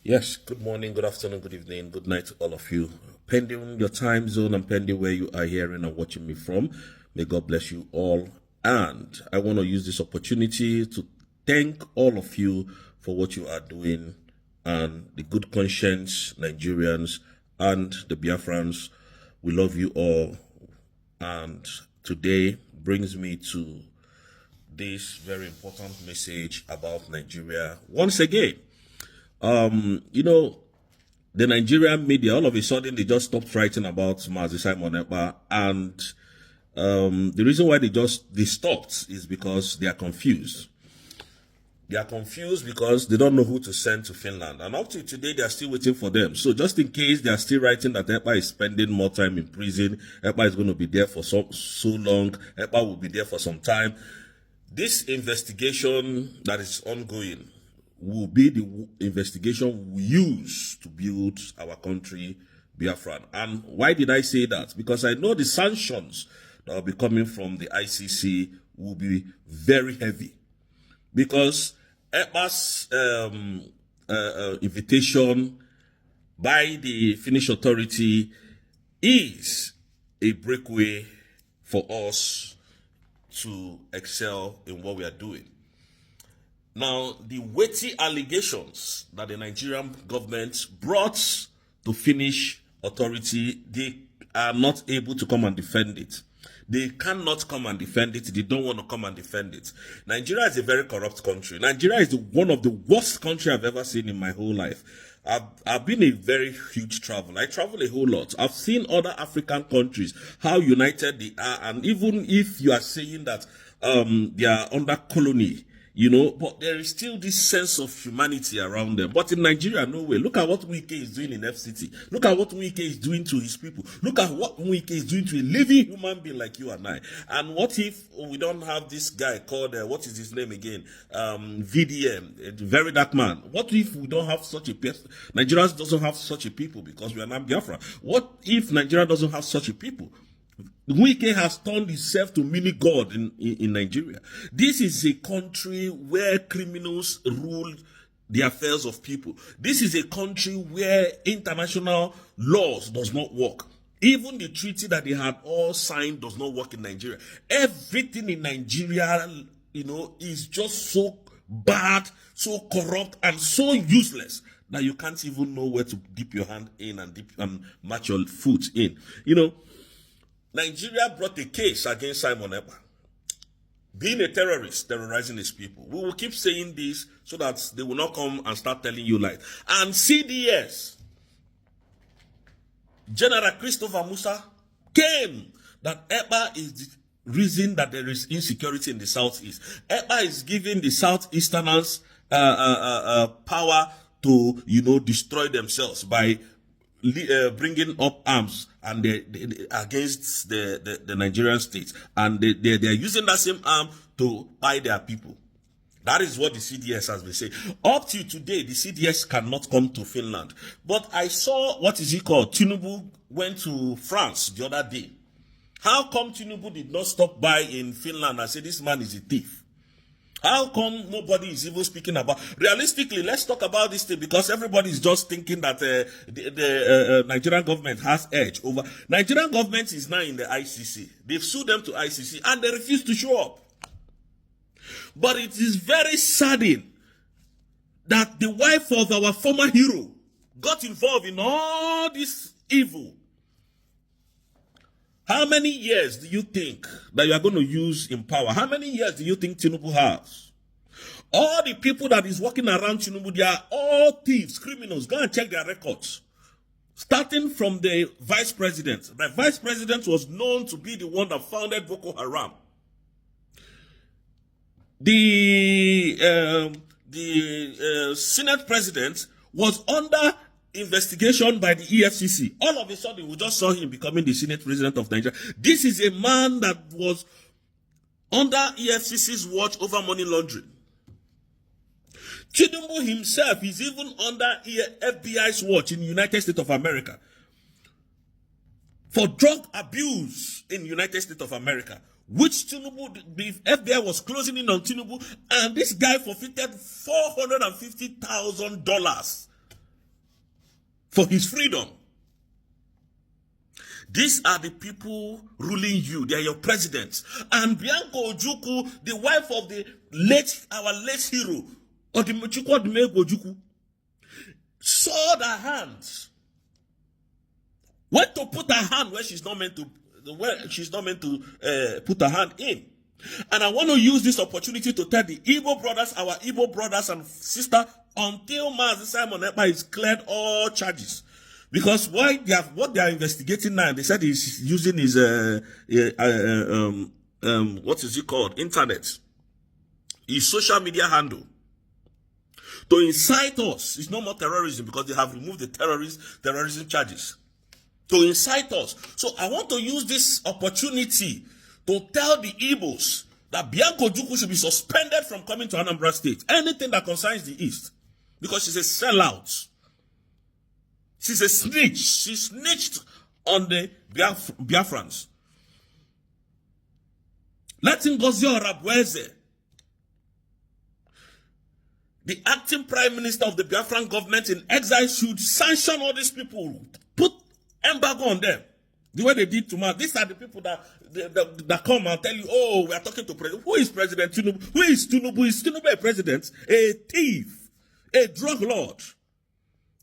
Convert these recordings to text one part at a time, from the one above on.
Yes, good morning, good afternoon, good evening, good night to all of you. Pending your time zone and pending where you are hearing and watching me from, may God bless you all. And I want to use this opportunity to thank all of you for what you are doing and the good conscience Nigerians and the Biafrans. We love you all. And today brings me to this very important message about Nigeria once again. The Nigerian media, all of a sudden, they just stopped writing about Mazi Simon Ekpa. And the reason why they stopped is because they are confused. They are confused because they don't know who to send to Finland. And up to today, they are still waiting for them. So just in case they are still writing that Ekpa is spending more time in prison, Ekpa is going to be there for so long, Ekpa will be there for some time. This investigation that is ongoing will be the investigation we use to build our country, Biafra. And why did I say that? Because I know the sanctions that will be coming from the ICC will be very heavy. Because EPA's invitation by the Finnish authority is a breakaway for us to excel in what we are doing. Now, the weighty allegations that the Nigerian government brought to Finnish authority, they are not able to come and defend it. They cannot come and defend it. They don't want to come and defend it. Nigeria is a very corrupt country. Nigeria is one of the worst countries I've ever seen in my whole life. I've been a very huge traveler. I travel a whole lot. I've seen other African countries, how united they are. And even if you are saying that they are under colony, but there is still this sense of humanity around them. But in Nigeria, no way. Look at what Wike is doing in FCT. Look at what Wike is doing to his people. Look at what Wike is doing to a living human being like you and I. And what if we don't have this guy called, what is his name again? VDM, a very dark man. What if we don't have such a person? Nigeria doesn't have such a people because we are not Biafra. What if Nigeria doesn't have such a people? Wike has turned himself to mini god in Nigeria. This is a country where criminals rule the affairs of people. This is a country where international laws does not work. Even the treaty that they had all signed does not work in Nigeria. Everything in Nigeria, is just so bad, so corrupt, and so useless that you can't even know where to dip your hand in and match your foot in. Nigeria brought a case against Simon Ekpa, being a terrorist, terrorizing his people. We will keep saying this so that they will not come and start telling you lies. And CDS, General Christopher Musa, came that Ekpa is the reason that there is insecurity in the southeast. Ekpa is giving the southeasterners power to, destroy themselves by bringing up arms and against the Nigerian state, and they are using that same arm to buy their people. That is what the CDS has been saying. Up to today, the CDS cannot come to Finland. But I saw, Tinubu went to France the other day. How come Tinubu did not stop by in Finland and say this man is a thief? How come nobody is even speaking about? Realistically, let's talk about this thing, because everybody is just thinking that the Nigerian government has edge over. Nigerian government is now in the ICC. They've sued them to ICC and they refuse to show up. But it is very saddening that the wife of our former hero got involved in all this evil. How many years do you think that you are going to use in power? How many years do you think Tinubu has? All the people that is walking around Tinubu, they are all thieves, criminals. Go and check their records. Starting from the vice president. The vice president was known to be the one that founded Boko Haram. The Senate president was under investigation by the EFCC. All of a sudden, we just saw him becoming the Senate president of Nigeria. This is a man that was under EFCC's watch over money laundering. Tinubu himself is even under FBI's watch in the United States of America for drug abuse in the United States of America, which Tinubu, the FBI was closing in on Tinubu, and this guy forfeited $450,000 for his freedom. These are the people ruling you. They are your presidents. And Bianca Ojukwu, the wife of our late hero, Odimechukwu Ojukwu, sawed her hands. Went to put her hand where she's not meant to put her hand in. And I want to use this opportunity to tell the Igbo brothers, our Igbo brothers and sisters, until Mazi Simon Ekpa is cleared all charges. Because what they are investigating now, they said he's using his what is it called? Internet. His social media handle to incite us. It's no more terrorism because they have removed the terrorism charges. To incite us. So I want to use this opportunity to tell the Igbos that Bianca Ojukwu should be suspended from coming to Anambra State. Anything that concerns the East. Because she's a sellout. She's a snitch. She snitched on the Biafrans. Let Ngozi Orabueze, the acting prime minister of the Biafran government in exile, should sanction all these people. Put embargo on them. The way they did to Mark. These are the people that come and tell you, oh, we are talking to President. Who is President Tinubu? Who is Tinubu? Is Tinubu a president? A thief. A drug lord.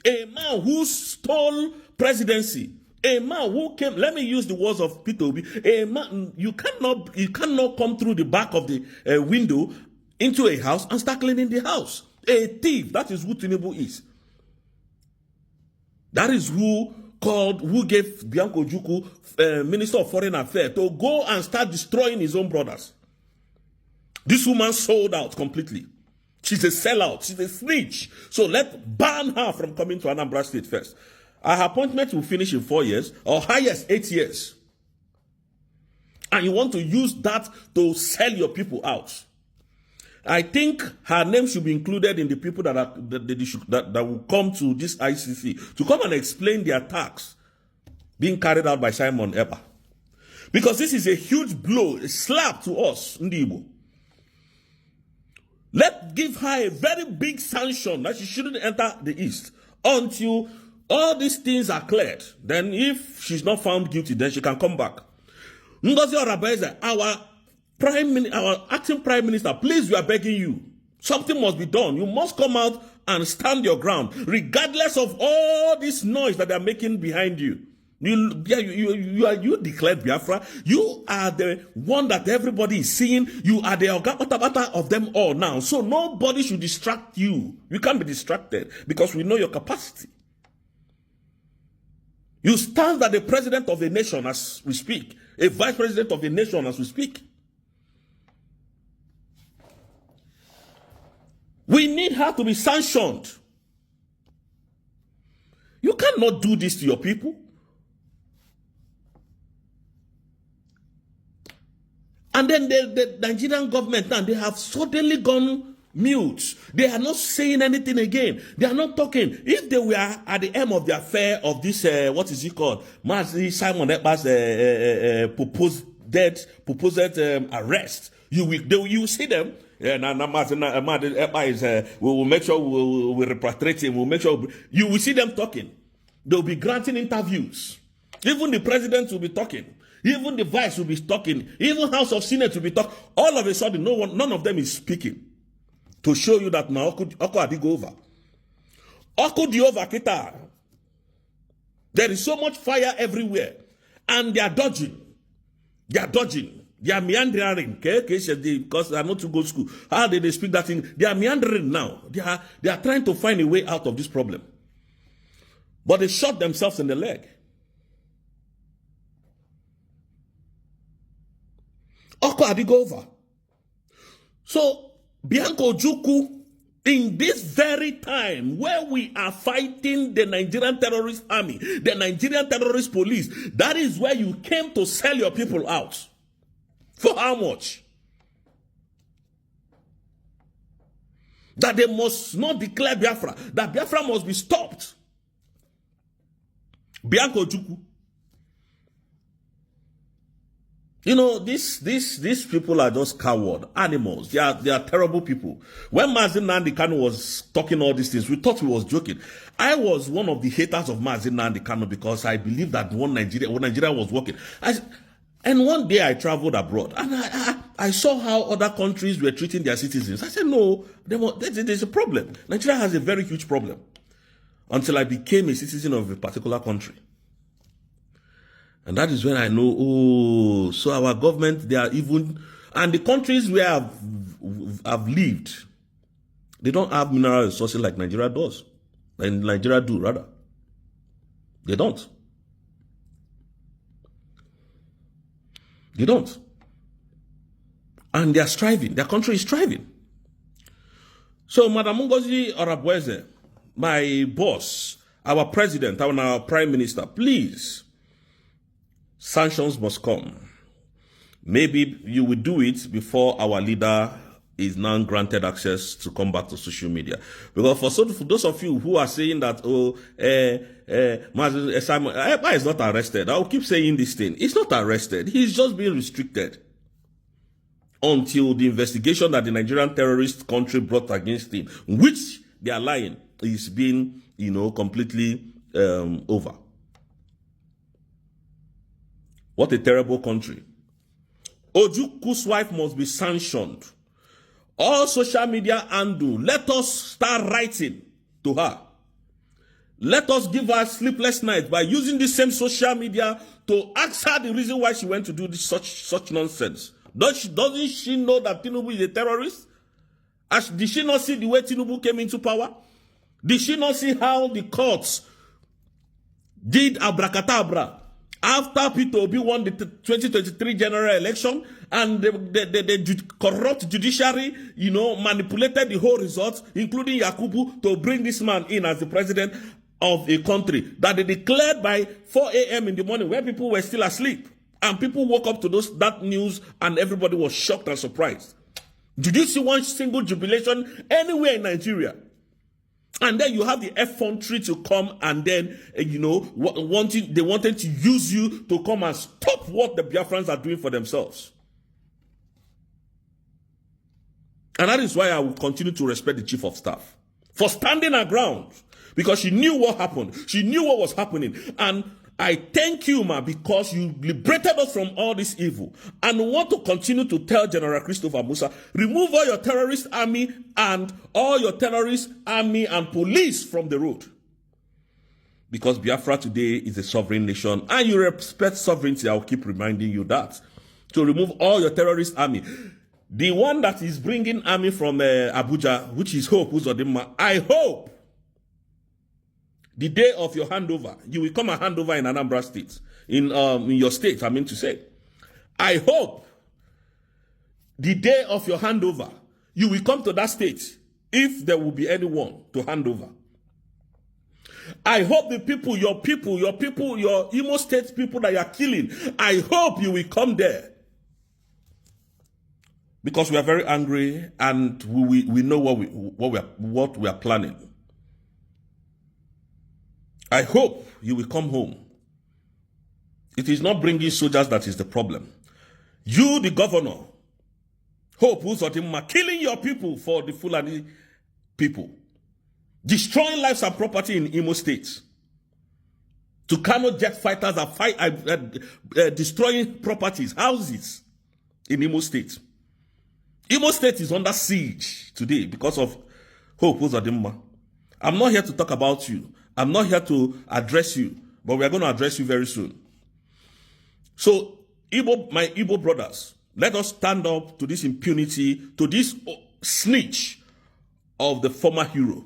A man who stole presidency. A man who came, let me use the words of Peter Obi. A man, you cannot come through the back of the window into a house and start cleaning the house. A thief. That is who Tinubu is. That is who gave Bianca Ojukwu, Minister of Foreign Affairs, to go and start destroying his own brothers. This woman sold out completely. She's a sellout. She's a snitch. So let's ban her from coming to Anambra State first. Her appointment will finish in 4 years, or highest 8 years. And you want to use that to sell your people out. I think her name should be included in the people that will come to this ICC to come and explain the attacks being carried out by Simon Ekpa. Because this is a huge blow, a slap to us, Ndibo. Let's give her a very big sanction that she shouldn't enter the East until all these things are cleared. Then if she's not found guilty, then she can come back. Ngozi Orabueze, our acting prime minister, please, we are begging you. Something must be done. You must come out and stand your ground, regardless of all this noise that they are making behind you. You declared Biafra. You are the one that everybody is seeing. You are the Oga of them all now. So nobody should distract you. You can't be distracted because we know your capacity. You stand as the president of a nation as we speak, a vice president of a nation as we speak. We need her to be sanctioned. You cannot do this to your people. And then the Nigerian government now, they have suddenly gone mute. They are not saying anything again. They are not talking. If they were at the end of the affair of this, what is it called? Mazi Simon Ekpa's proposed arrest, you will see them. Yeah, we will make sure we repatriate him. We'll make sure you will see them talking. They'll be granting interviews. Even the president will be talking. Even the vice will be talking. Even House of Senate will be talking. All of a sudden, none of them is speaking. To show you that now Oko Adigo over. Oko di over kita. There is so much fire everywhere. And they are dodging. They are dodging. They are meandering. Because they are not to go to school. How did they speak that thing? They are meandering now. They are trying to find a way out of this problem. But they shot themselves in the leg. Oko Adigo over. So, Bianca Ojukwu, in this very time where we are fighting the Nigerian terrorist army, the Nigerian terrorist police, that is where you came to sell your people out. For how much? That they must not declare Biafra. That Biafra must be stopped. Bianca Ojukwu. You know, these people are just coward animals. They are terrible people. When Mazi Nnamdi Kanu was talking all these things, we thought he was joking. I was one of the haters of Mazi Nnamdi Kanu because I believed that when Nigeria was working. And one day I traveled abroad and I saw how other countries were treating their citizens. I said, no, there's a problem. Nigeria has a very huge problem. Until I became a citizen of a particular country. And that is when I know, oh, so our government, they are even, and the countries where I've lived, they don't have mineral resources like Nigeria does. And Nigeria do, rather. They don't. They don't. And they are striving. Their country is striving. So, Madam Ngozi Orabweze, my boss, our president, our prime minister, please, sanctions must come. Maybe you will do it before our leader is now granted access to come back to social media. Because for those of you who are saying that, oh, Simon Ekpa is not arrested, I'll keep saying this thing. He's not arrested. He's just being restricted until the investigation that the Nigerian terrorist country brought against him, which they are lying, is being, completely over. What a terrible country. Ojuku's wife must be sanctioned. All social media handle, let us start writing to her. Let us give her sleepless nights by using the same social media to ask her the reason why she went to do this such nonsense. Doesn't she know that Tinubu is a terrorist? Did she not see the way Tinubu came into power? Did she not see how the courts did abracadabra after Peter Obi won the 2023 general election and the corrupt judiciary, manipulated the whole results, including Yakubu, to bring this man in as the president of a country that they declared by 4 a.m. in the morning when people were still asleep. And people woke up to that news and everybody was shocked and surprised. Did you see one single jubilation anywhere in Nigeria? And then you have the effrontery to come and then, they wanted to use you to come and stop what the Biafrans are doing for themselves. And that is why I will continue to respect the chief of staff for standing her ground, because she knew what happened. She knew what was happening. And I thank you, ma, because you liberated us from all this evil. And want to continue to tell General Christopher Musa, remove all your terrorist army and all your terrorist army and police from the road. Because Biafra today is a sovereign nation and you respect sovereignty. I'll keep reminding you that. To remove all your terrorist army. The one that is bringing army from Abuja, which is Hope Uzodinma, I hope the day of your handover, you will come and hand over in Anambra State, in your state, I mean to say. I hope the day of your handover, you will come to that state, if there will be anyone to hand over. I hope the people, your Imo State people that you are killing, I hope you will come there. Because we are very angry and we know what we are planning. I hope you will come home. It is not bringing soldiers that is the problem. You, the governor, Hope Uzodinma, killing your people for the Fulani people, destroying lives and property in Imo State. Tucano jet fighters are destroying properties, houses in Imo State. Imo State is under siege today because of Hope Uzodinma. I'm not here to talk about you. I'm not here to address you, but we are going to address you very soon. So, my Igbo brothers, let us stand up to this impunity, to this snitch of the former hero's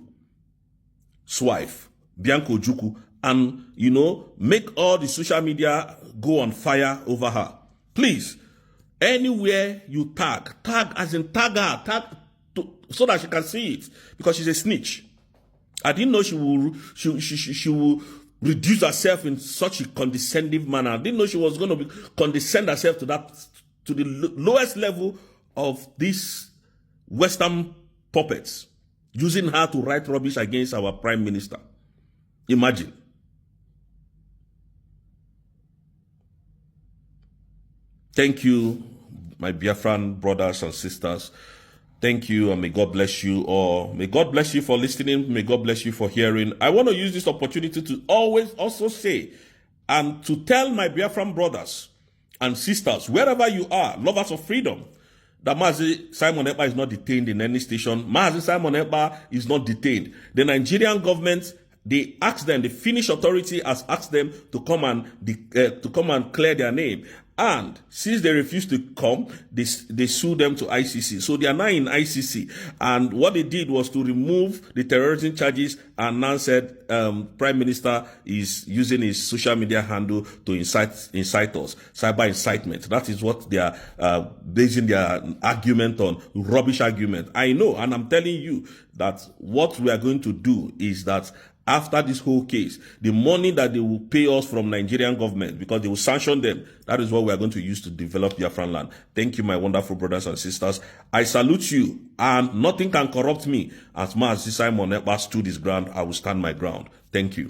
wife, Bianca Ojukwu, and, make all the social media go on fire over her. Please, anywhere you tag as in tag her, so that she can see it, because she's a snitch. I didn't know she will reduce herself in such a condescending manner. I didn't know she was going to condescend herself to the lowest level of these Western puppets, using her to write rubbish against our prime minister. Imagine. Thank you, my Biafran brothers and sisters. Thank you, and may God bless you, or may God bless you for listening. May God bless you for hearing. I want to use this opportunity to always also say and to tell my Biafran brothers and sisters, wherever you are, lovers of freedom, that Mazi Simon Ekpa is not detained in any station. Mazi Simon Ekpa is not detained. The Nigerian government, they asked them, the Finnish authority has asked them to come and clear their name. And since they refused to come, they sued them to ICC. So they are now in ICC. And what they did was to remove the terrorism charges and now said Prime Minister is using his social media handle to incite us, cyber incitement. That is what they are basing their argument on, rubbish argument. I know, and I'm telling you that what we are going to do is that after this whole case, the money that they will pay us from Nigerian government, because they will sanction them, that is what we are going to use to develop Biafran land. Thank you, my wonderful brothers and sisters. I salute you, and nothing can corrupt me. As much as Simon Ekpa stood his ground, I will stand my ground. Thank you.